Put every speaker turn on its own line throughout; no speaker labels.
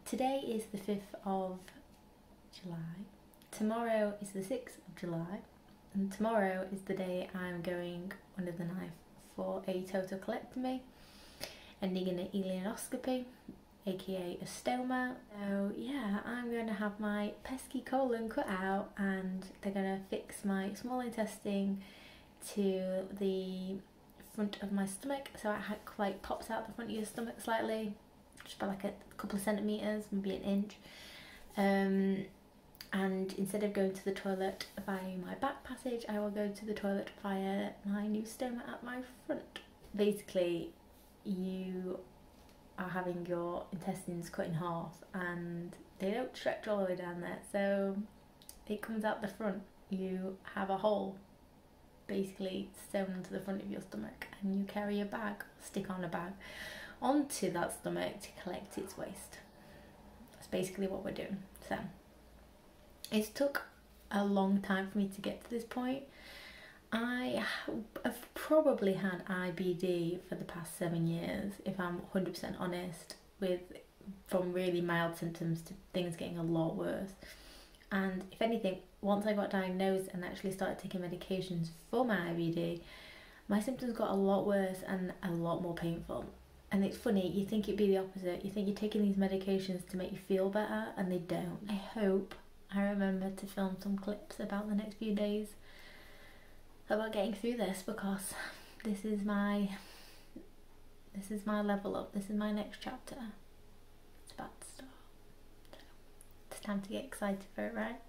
Today is the 5th of July, tomorrow is the 6th of July, and tomorrow is the day I'm going under the knife for a total colectomy, ending in an ileostomy, aka a stoma. So yeah, I'm going to have my pesky colon cut out and they're going to fix my small intestine to the front of my stomach, so it like pops out the front of your stomach slightly, just by like a couple of centimetres, maybe an inch. And instead of going to the toilet via my back passage, I will go to the toilet via my new stoma at my front. Basically, you are having your intestines cut in half and they don't stretch all the way down there, so it comes out the front. You have a hole basically sewn onto the front of your stomach, and you carry a bag, stick on a bag onto that stomach to collect its waste. That's basically what we're doing. So it's took a long time for me to get to this point. I have probably had IBD for the past 7 years, if I'm 100% honest, from really mild symptoms to things getting a lot worse. And if anything, once I got diagnosed and actually started taking medications for my IBD, my symptoms got a lot worse and a lot more painful. And it's funny, you think it'd be the opposite. You think you're taking these medications to make you feel better, and they don't. I hope I remember to film some clips about the next few days about getting through this, because this is my level up. This is my next chapter. It's about to start. So it's time to get excited for it, right?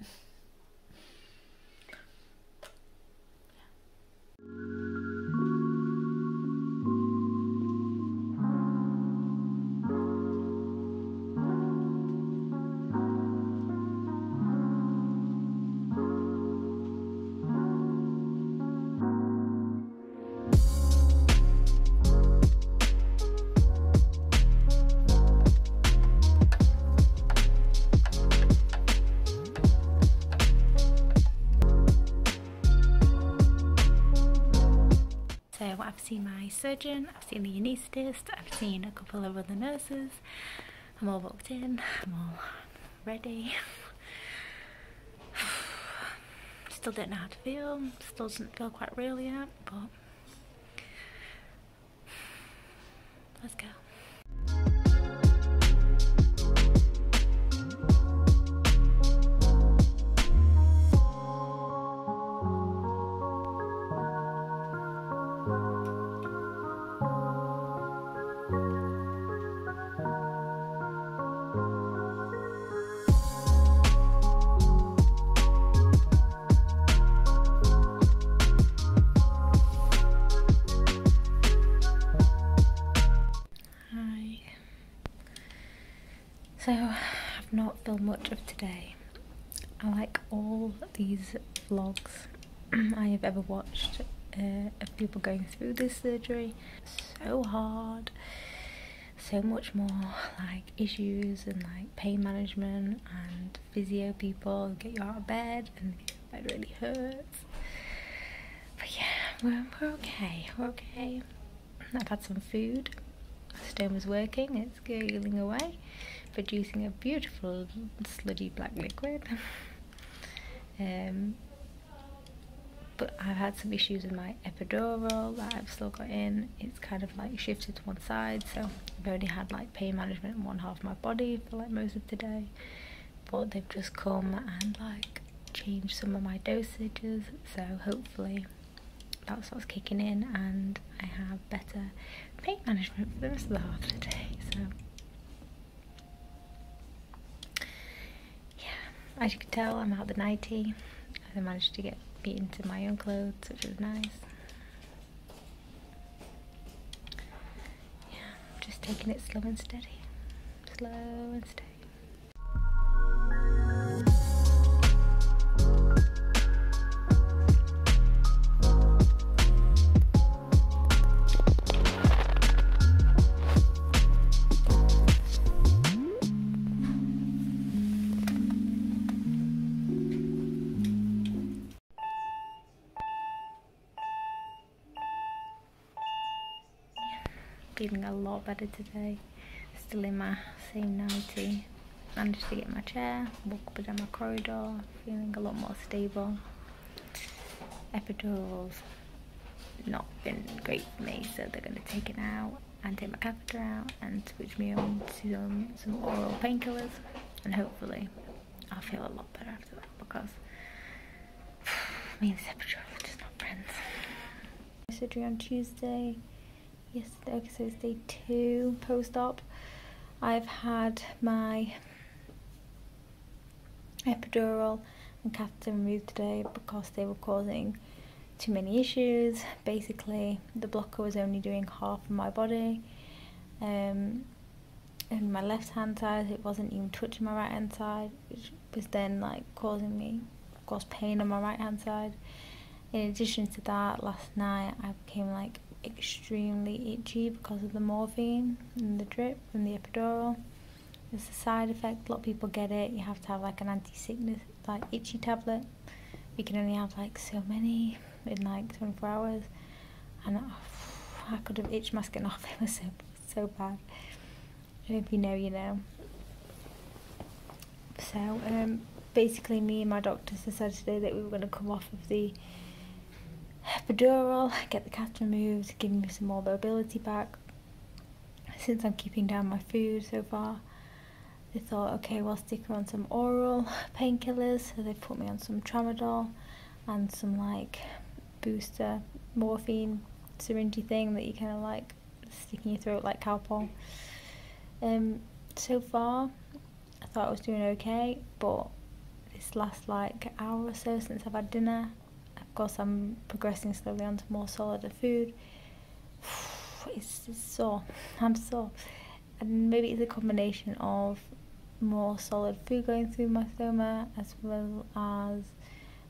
So I've seen my surgeon, I've seen the anaesthetist, I've seen a couple of other nurses. I'm all booked in, I'm all ready. Still don't know how to feel, still doesn't feel quite real yet, but let's go. So I've not filmed much of today. I like all these vlogs I have ever watched of people going through this surgery. So hard, so much more like issues and like pain management and physio people get you out of bed, and the bed really hurts. But yeah, we're okay, we're okay. I've had some food, the stoma's working, it's gurgling away, producing a beautiful sludgy black liquid. But I've had some issues with my epidural that I've still got in. It's kind of like shifted to one side, so I've only had like pain management in one half of my body for like most of the day. But they've just come and like changed some of my dosages, so hopefully that starts kicking in and I have better pain management for the rest of the half of the day. So yeah, as you can tell, I'm out the nightie. I managed to get into my own clothes, which is nice. Yeah, just taking it slow and steady. Slow and steady. Feeling a lot better today. Still in my same nightie. managed to get my chair, walk up and down my corridor, feeling a lot more stable. Epidurals not been great for me, so they're going to take it out and take my catheter out and switch me on to some oral painkillers, and hopefully I'll feel a lot better after that, because me and this epidural are just not friends. Surgery on Tuesday. Yesterday, okay, so it's day 2 post-op. I've had my epidural and catheter removed today because they were causing too many issues. Basically, the blocker was only doing half of my body. In my left hand side, it wasn't even touching my right hand side, which was then like causing me, of course, pain on my right hand side. In addition to that, last night I became like extremely itchy because of the morphine and the drip and the epidural. It's a side effect, a lot of people get it. You have to have like an anti-sickness, like itchy tablet. You can only have like so many in like 24 hours, and I could have itched my skin off. It was so bad. If you know, you know. So basically, me and my doctors decided today that we were going to come off of the epidural, get the catheter removed, give me some more mobility back. Since I'm keeping down my food so far, they thought, okay, we'll stick her on some oral painkillers. So they put me on some tramadol and some like booster morphine syringe thing that you kind of like stick in your throat like Calpol. So far I thought I was doing okay, but this last like hour or so since I've had dinner, of course I'm progressing slowly onto more solider food. It's sore. I'm sore, and maybe it's a combination of more solid food going through my stoma, as well as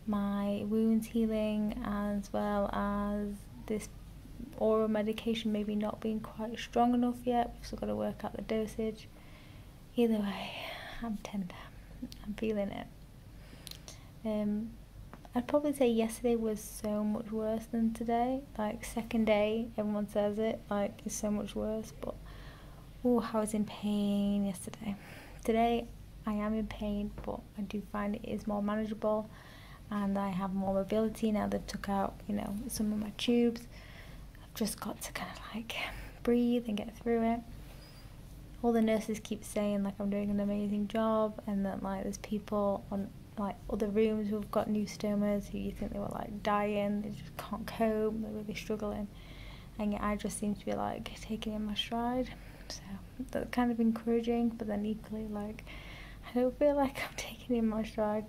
my wounds healing, as well as this oral medication maybe not being quite strong enough yet. We've still got to work out the dosage. Either way, I'm tender. I'm feeling it. I'd probably say yesterday was so much worse than today. Like second day, everyone says it, like it's so much worse, but oh, I was in pain yesterday. Today I am in pain, but I do find it is more manageable, and I have more mobility now. They've took out, you know, some of my tubes. I've just got to kind of like breathe and get through it. All the nurses keep saying like I'm doing an amazing job, and that like there's people on like other rooms who've got new stomas who you think they were like dying, they just can't cope, they're really struggling, and yet I just seem to be like taking it in my stride. So that's kind of encouraging, but then equally like I don't feel like I'm taking it in my stride.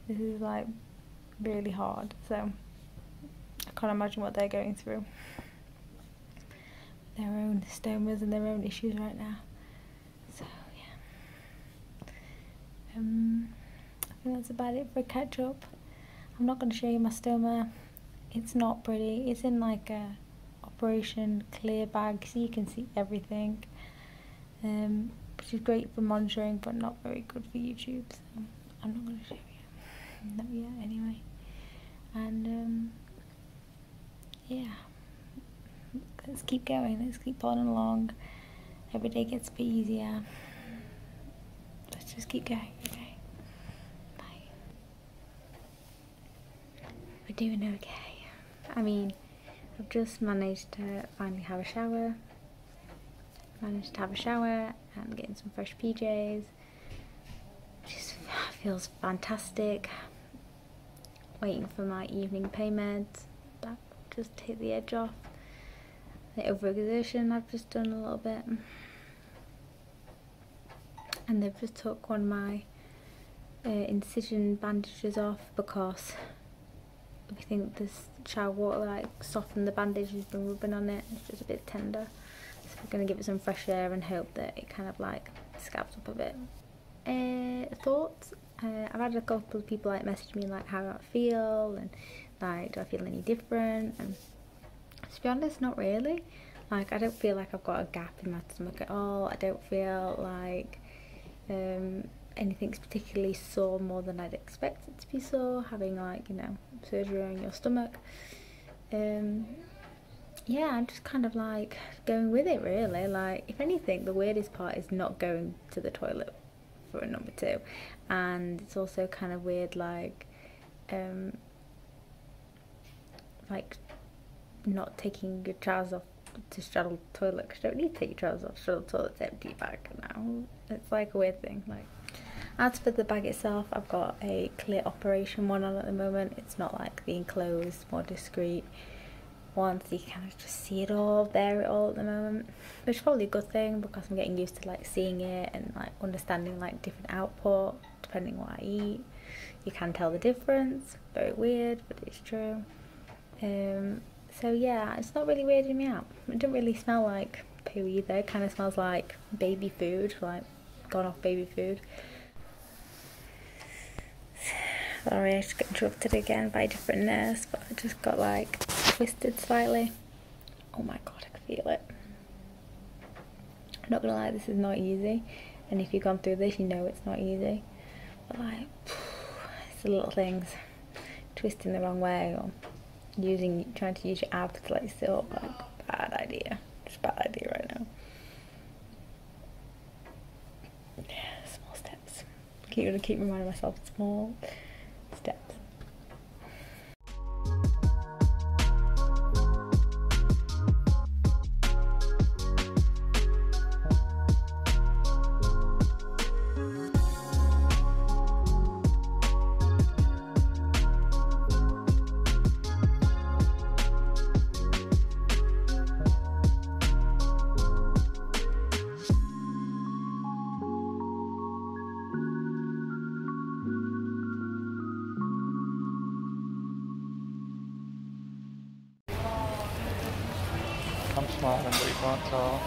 This is like really hard, so I can't imagine what they're going through, their own stomas and their own issues right now. So yeah, I think that's about it for a catch up. I'm not going to show you my stoma. It's not pretty. It's in like a operation clear bag, so you can see everything, which is great for monitoring but not very good for YouTube, so I'm not going to show you, not yet anyway. And yeah, let's keep going, let's keep plodding along. Every day gets a bit easier. Let's just keep going, okay? Bye. We're doing okay. I mean, I've just managed to finally have a shower. Managed to have a shower and get in some fresh PJs. Just feels fantastic. Waiting for my evening pain meds. That just hit the edge off. The overexertion I've just done a little bit. And they've just took one of my incision bandages off because we think this shower water like softened the bandage has been rubbing on it. It's just a bit tender. So we're going to give it some fresh air and hope that it kind of like scabs up a bit. Thoughts? I've had a couple of people like message me like how I feel and like do I feel any different, and to be honest, not really. Like I don't feel like I've got a gap in my stomach at all. I don't feel like anything's particularly sore more than I'd expect it to be sore, having like, you know, surgery on your stomach. Yeah, I'm just kind of like going with it really. Like if anything, the weirdest part is not going to the toilet. for a number 2. And it's also kind of weird, like not taking your trousers off to straddle the toilet, because you don't need to take your trousers off to straddle the toilet, it's empty bag now. It's like a weird thing. Like, as for the bag itself, I've got a clear operation one on at the moment. It's not like the enclosed, more discreet one, so you kind of just see it all, bear it all at the moment, which is probably a good thing, because I'm getting used to like seeing it and like understanding like different output depending what I eat. You can tell the difference. Very weird, but it's true. So yeah, it's not really weirding me out. It doesn't really smell like poo either. It kind of smells like baby food, like gone off baby food. Sorry, I just got interrupted again by a different nurse, but I just got like twisted slightly. Oh my god, I can feel it. I'm not gonna lie, this is not easy, and if you've gone through this, you know it's not easy. But like, it's the little things, twisting the wrong way, or trying to use your abs to like sit up, like bad idea. Just bad idea right now. Yeah, small steps. Keep reminding myself, small steps.
I'm smiling, but you can't tell.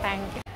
Thanks.